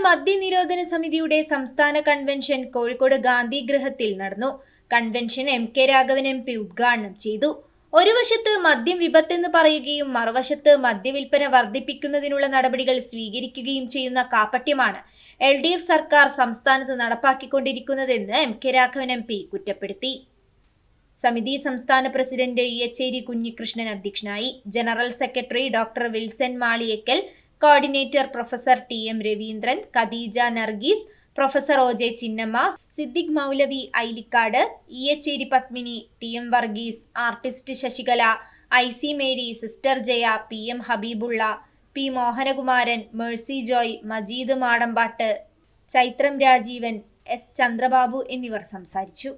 മദ്യനിരോധന സമിതിയുടെ സംസ്ഥാന കൺവെൻഷൻ കോഴിക്കോട് ഗാന്ധി ഗൃഹത്തിൽ നടന്നു. കൺവെൻഷൻ MK രാഘവൻ MP ഉദ്ഘാടനം ചെയ്തു. ഒരു വശത്ത് മദ്യം വിപത്തെന്ന് പറയുകയും മറുവശത്ത് മദ്യവിൽപ്പന വർദ്ധിപ്പിക്കുന്നതിനുള്ള നടപടികൾ സ്വീകരിക്കുകയും ചെയ്യുന്ന കാപട്യമാണ് LDF സർക്കാർ സംസ്ഥാനത്ത് നടപ്പാക്കിക്കൊണ്ടിരിക്കുന്നതെന്ന് MK രാഘവൻ MP കുറ്റപ്പെടുത്തി. സമിതി സംസ്ഥാന പ്രസിഡന്റ് ഇയച്ചേരി കുഞ്ഞികൃഷ്ണൻ അധ്യക്ഷനായി. General secretary doctor Wilson Maliyekkal, coordinator professor TM Raveendran, Khadeeja Nargees, professor OJ Chinnamma, Siddique Moulavi Ailikkad, Iyachery Padmini, TM Varghese, artist Sasikala, IC Mary, sister Jaya, PM Habeebulla, P Mohanakumaran, Mercy Joy, Majeed Madampatt, Chaithram Rajeevan, S Chandrababu എന്നിവർ സംസാരിച്ചു.